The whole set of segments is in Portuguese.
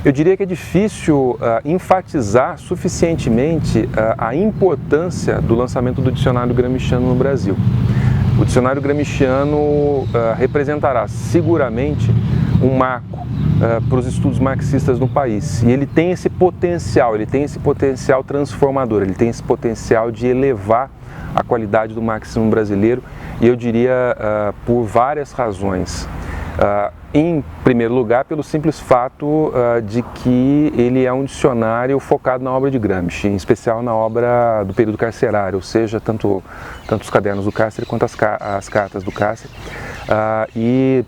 Eu diria que é difícil enfatizar suficientemente a importância do lançamento do dicionário gramsciano no Brasil. O dicionário gramsciano representará seguramente um marco para os estudos marxistas no país. E ele tem esse potencial transformador, ele tem esse potencial de elevar a qualidade do marxismo brasileiro, e eu diria por várias razões. Em primeiro lugar, pelo simples fato de que ele é um dicionário focado na obra de Gramsci, em especial na obra do período carcerário, ou seja, tanto os cadernos do cárcere quanto as cartas do cárcere. E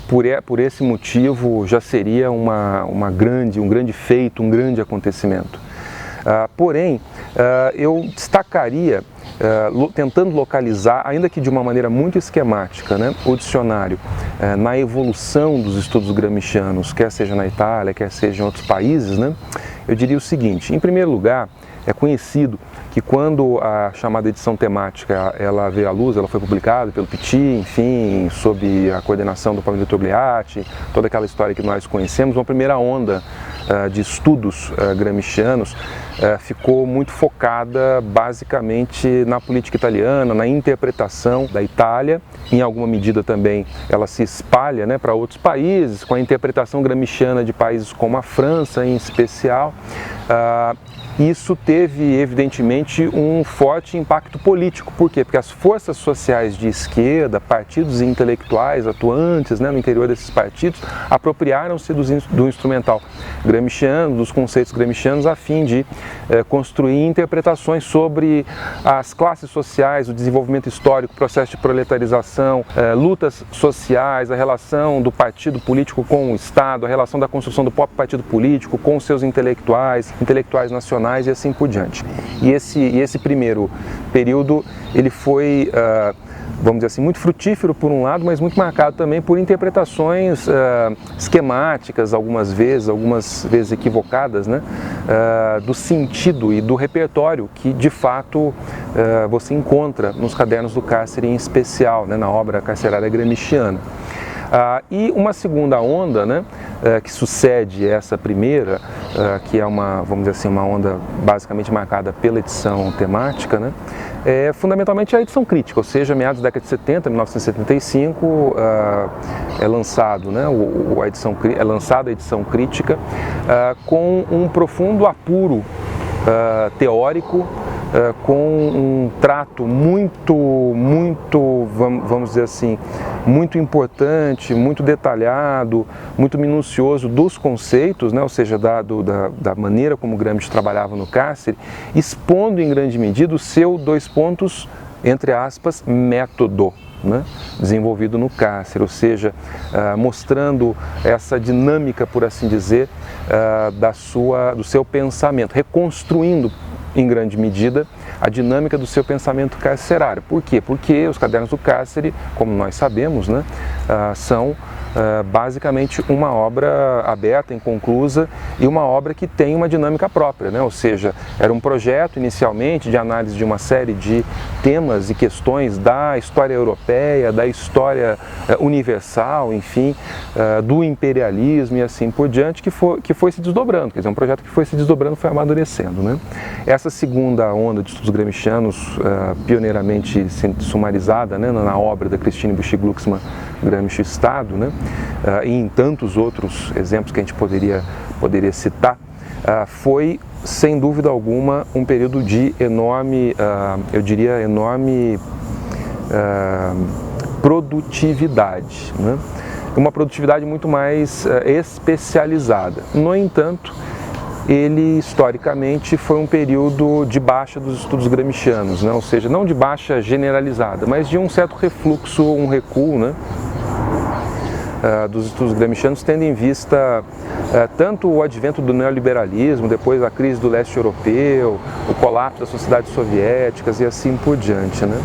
por esse motivo já seria um grande feito, um grande acontecimento. Porém, eu destacaria, tentando localizar, ainda que de uma maneira muito esquemática, né, o dicionário na evolução dos estudos gramscianos, quer seja na Itália, quer seja em outros países, né, eu diria o seguinte: em primeiro lugar, é conhecido que quando a chamada edição temática ela veio à luz, ela foi publicada pelo Pitti, enfim, sob a coordenação do Palmiro Togliatti, toda aquela história que nós conhecemos, uma primeira onda de estudos gramscianos ficou muito focada basicamente na política italiana, na interpretação da Itália. Em alguma medida também ela se espalha, né, para outros países, com a interpretação gramsciana de países como a França em especial. Isso teve, evidentemente, um forte impacto político. Por quê? Porque as forças sociais de esquerda, partidos intelectuais atuantes, né, no interior desses partidos, apropriaram-se do instrumental gramsciano, dos conceitos gramscianos, a fim de construir interpretações sobre as classes sociais, o desenvolvimento histórico, o processo de proletarização, lutas sociais, a relação do partido político com o Estado, a relação da construção do próprio partido político com os seus intelectuais nacionais, e assim por diante. E esse primeiro período, ele foi, vamos dizer assim, muito frutífero por um lado, mas muito marcado também por interpretações esquemáticas, algumas vezes equivocadas, né, do sentido e do repertório que, de fato, você encontra nos cadernos do cárcere, em especial, né, na obra carcerária gramsciana. E uma segunda onda, né, que sucede essa primeira, que é vamos dizer assim, uma onda basicamente marcada pela edição temática, né, é fundamentalmente a edição crítica, ou seja, meados da década de 70, 1975, é lançado, né, é lançada a edição crítica com um profundo apuro teórico, com um trato muito, vamos dizer assim, muito importante, muito detalhado, muito minucioso dos conceitos, né? Ou seja, da maneira como Gramsci trabalhava no cárcere, expondo em grande medida o seu, entre aspas, método, né, desenvolvido no cárcere, ou seja, mostrando essa dinâmica, por assim dizer, do seu pensamento, reconstruindo em grande medida a dinâmica do seu pensamento carcerário. Por quê? Porque os cadernos do cárcere, como nós sabemos, né, são basicamente uma obra aberta, inconclusa, e uma obra que tem uma dinâmica própria, né? Ou seja, era um projeto inicialmente de análise de uma série de temas e questões da história europeia, da história universal, enfim, do imperialismo e assim por diante, que foi se desdobrando, quer dizer, um projeto que foi se desdobrando, foi amadurecendo, né? Essa segunda onda de estudos gramscianos, pioneiramente sumarizada, né, na obra da Christine Busch-Glucksmann, Gramsci Estado, né, e em tantos outros exemplos que a gente poderia citar, foi, sem dúvida alguma, um período de enorme, eu diria, enorme produtividade, né? Uma produtividade muito mais especializada. No entanto, ele historicamente foi um período de baixa dos estudos gramscianos, né? Ou seja, não de baixa generalizada, mas de um certo refluxo, um recuo, né, dos estudos gramscianos, tendo em vista tanto o advento do neoliberalismo, depois a crise do leste europeu, o colapso das sociedades soviéticas e assim por diante, né?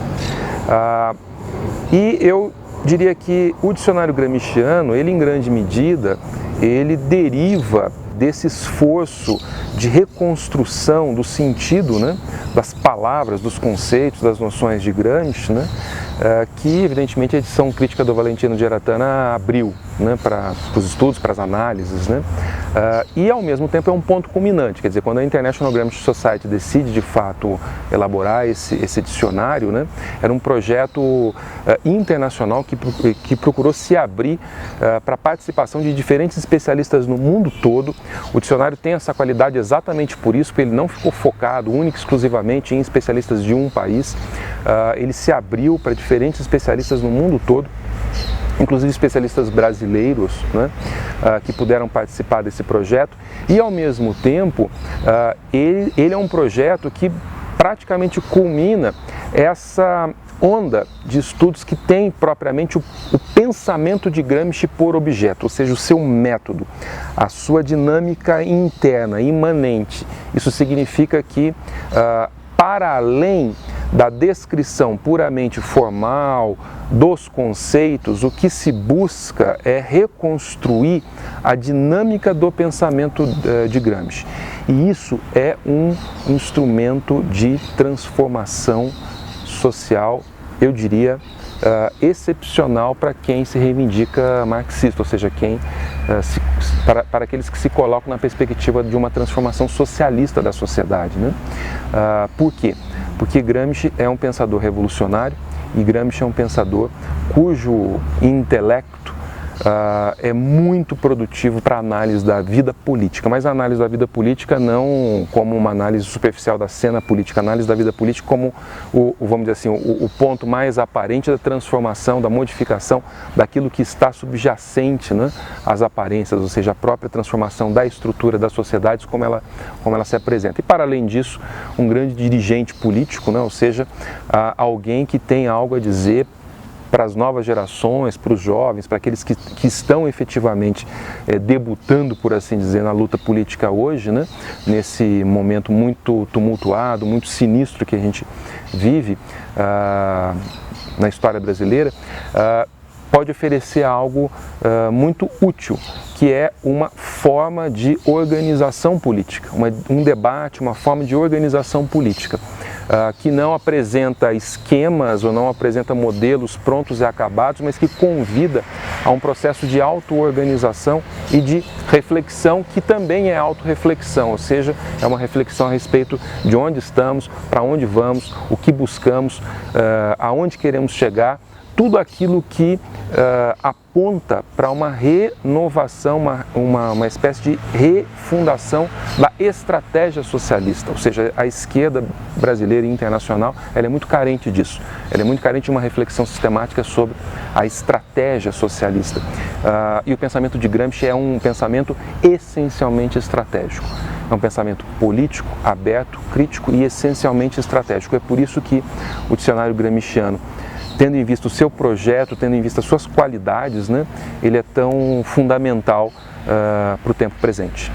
E eu diria que o dicionário gramsciano, ele em grande medida, ele deriva desse esforço de reconstrução do sentido, né, das palavras, dos conceitos, das noções de Gramsci, né, que evidentemente a edição crítica do Valentino de Aratana abriu, né, para os estudos, para as análises, né, e ao mesmo tempo é um ponto culminante, quer dizer, quando a International Gramsci Society decide de fato elaborar esse dicionário, né, era um projeto internacional que procurou se abrir para a participação de diferentes especialistas no mundo todo. O dicionário tem essa qualidade exatamente por isso, porque ele não ficou focado única e exclusivamente em especialistas de um país, ele se abriu para diferentes especialistas no mundo todo, inclusive especialistas brasileiros, né, que puderam participar desse projeto, e ao mesmo tempo ele é um projeto que praticamente culmina essa onda de estudos que tem propriamente o pensamento de Gramsci por objeto, ou seja, o seu método, a sua dinâmica interna, imanente. Isso significa que, para além da descrição puramente formal dos conceitos, o que se busca é reconstruir a dinâmica do pensamento de Gramsci. E isso é um instrumento de transformação social, eu diria, excepcional para quem se reivindica marxista, ou seja, para aqueles que se colocam na perspectiva de uma transformação socialista da sociedade, né? Por quê? Porque Gramsci é um pensador revolucionário e Gramsci é um pensador cujo intelecto é muito produtivo para a análise da vida política, mas a análise da vida política não como uma análise superficial da cena política, a análise da vida política como vamos dizer assim, o ponto mais aparente da transformação, da modificação daquilo que está subjacente, né, às aparências, ou seja, a própria transformação da estrutura das sociedades como ela se apresenta. E para além disso, um grande dirigente político, né, ou seja, alguém que tem algo a dizer para as novas gerações, para os jovens, para aqueles que estão efetivamente debutando, por assim dizer, na luta política hoje, né? Nesse momento muito tumultuado, muito sinistro que a gente vive na história brasileira, pode oferecer algo muito útil, que é uma forma de organização política, um debate, uma forma de organização política. Que não apresenta esquemas ou não apresenta modelos prontos e acabados, mas que convida a um processo de auto-organização e de reflexão, que também é auto-reflexão, ou seja, é uma reflexão a respeito de onde estamos, para onde vamos, o que buscamos, aonde queremos chegar, tudo aquilo que aponta para uma renovação, uma espécie de refundação da estratégia socialista, ou seja, a esquerda brasileira e internacional, ela é muito carente disso, ela é muito carente de uma reflexão sistemática sobre a estratégia socialista. E o pensamento de Gramsci é um pensamento essencialmente estratégico. É um pensamento político, aberto, crítico e essencialmente estratégico. É por isso que o dicionário gramsciano, tendo em vista o seu projeto, tendo em vista as suas qualidades, né, ele é tão fundamental para o tempo presente.